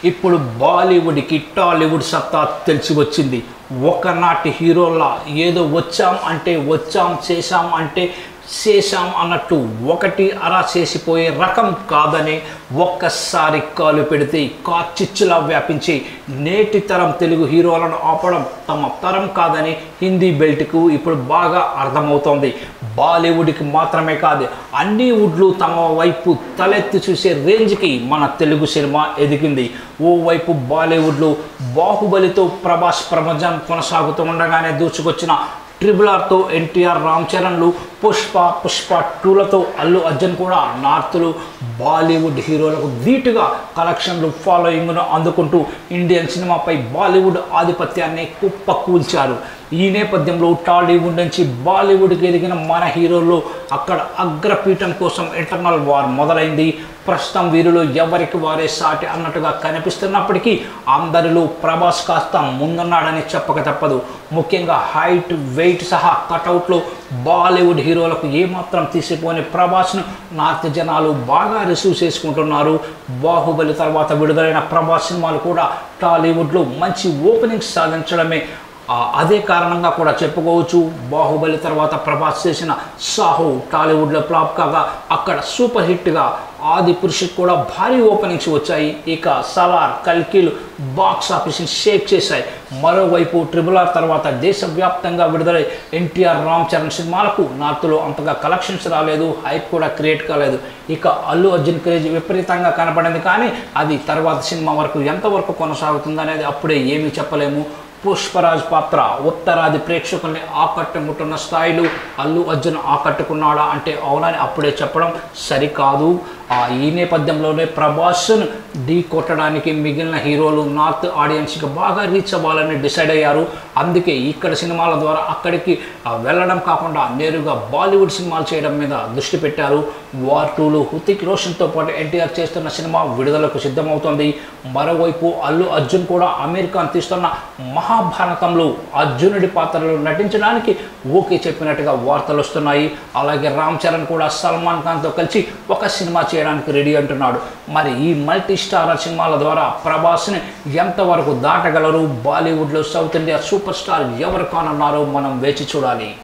ఇప్పుడు బాలీవుడ్కి టాలీవుడ్ సత్తా తెలిసి వచ్చింది. ఒకనాటి హీరోల్లా ఏదో వచ్చాం చేశాం అంటే చేశాం అన్నట్టు ఒకటి అరా చేసిపోయే రకం కాదని ఒక్కసారి కాలు పెడితే కాచిచ్చులా వ్యాపించి నేటి తరం తెలుగు హీరోలను ఆపడం తమ తరం కాదని హిందీ బెల్ట్కు ఇప్పుడు బాగా అర్థమవుతోంది. బాలీవుడ్కి మాత్రమే కాదు, అన్ని వుడ్లు తమ వైపు తలెత్తి చూసే రేంజ్కి మన తెలుగు సినిమా ఎదిగింది. ఓవైపు బాలీవుడ్లో బాహుబలితో ప్రభాస్ ప్రపంచం కొనసాగుతూ ఉండగానే దూచుకొచ్చిన RRRతో ఎన్టీఆర్, రామ్ చరణ్లు, పుష్ప 2లతో అల్లు అర్జున్ కూడా నార్త్లో బాలీవుడ్ హీరోలకు ధీటుగా కలెక్షన్లు ఫాలోయింగ్ను అందుకుంటూ ఇండియన్ సినిమాపై బాలీవుడ్ ఆధిపత్యాన్ని కుప్పకూల్చారు. ఈ నేపథ్యంలో టాలీవుడ్ నుంచి బాలీవుడ్కి ఎదిగిన మన హీరోల్లో అక్కడ అగ్రపీఠం కోసం ఇంటర్నల్ వార్ మొదలైంది. ప్రస్తుతం వీరిలో ఎవరికి వారే సాటి అన్నట్టుగా కనిపిస్తున్నప్పటికీ అందరిలో ప్రభాస్ కాస్త ముందున్నాడని చెప్పక తప్పదు. ముఖ్యంగా హైట్, వెయిట్ సహా కటౌట్లో బాలీవుడ్ హీరోలకు ఏమాత్రం తీసిపోని ప్రభాస్ను నార్త్ జనాలు బాగా రిసీవ్ చేసుకుంటున్నారు. బాహుబలి తర్వాత విడుదలైన ప్రభాస్ సినిమాలు కూడా టాలీవుడ్లో మంచి ఓపెనింగ్స్ సాధించడమే అదే కారణంగా కూడా చెప్పుకోవచ్చు. బాహుబలి తర్వాత ప్రభాస్ చేసిన సాహో టాలీవుడ్లో ఫ్లాప్ కాగా అక్కడ సూపర్ హిట్గా ఆది పురుషుకి కూడా భారీ ఓపెనింగ్స్ వచ్చాయి. ఇక సలార్, కల్కిలు బాక్స్ ఆఫీస్ని షేక్ చేశాయి. మరోవైపు RRR తర్వాత దేశవ్యాప్తంగా విడుదలై ఎన్టీఆర్, రామ్ చరణ్ సినిమాలకు నార్త్లో అంతగా కలెక్షన్స్ రాలేదు, హైప్ కూడా క్రియేట్ కాలేదు. ఇక అల్లు అర్జున్ క్రేజ్ విపరీతంగా కనపడింది, కానీ అది తర్వాత సినిమా వరకు ఎంతవరకు కొనసాగుతుంది అనేది అప్పుడే ఏమీ చెప్పలేము. పుష్పరాజ్ పాత్ర ఉత్తరాది ప్రేక్షకుల్ని ఆకట్టుకుంటున్న స్థాయిలో అల్లు అర్జున్ ఆకట్టుకున్నాడా అంటే అవునని అప్పుడే చెప్పడం సరికాదు. ఈ నేపథ్యంలోనే ప్రభాస్ను ఢీ కొట్టడానికి మిగిలిన హీరోలు నార్త్ ఆడియన్స్కి బాగా రీచ్ అవ్వాలని డిసైడ్ అయ్యారు. అందుకే ఇక్కడ సినిమాల ద్వారా అక్కడికి వెళ్ళడం కాకుండా నేరుగా బాలీవుడ్ సినిమాలు చేయడం మీద దృష్టి పెట్టారు. వార్ 2లో హృతిక్ రోషన్తో పాటు ఎన్టీఆర్ చేస్తున్న సినిమా విడుదలకు సిద్ధమవుతోంది. మరోవైపు అల్లు అర్జున్ కూడా అమెరికాను తీస్తున్న మహాభారతంలో అర్జునుడి పాత్రలో నటించడానికి ఓకే చెప్పినట్టుగా వార్తలు వస్తున్నాయి. అలాగే రామ్ చరణ్ కూడా సల్మాన్ ఖాన్తో కలిసి ఒక సినిమా చేయడానికి రెడీ అంటున్నాడు. మరి ఈ మల్టీ స్టారర్ సినిమాల ద్వారా ప్రభాస్ని ఎంతవరకు దాటగలరు? బాలీవుడ్లో సౌత్ ఇండియా సూపర్ స్టార్ ఎవరు కానున్నారో మనం వేచి చూడాలి.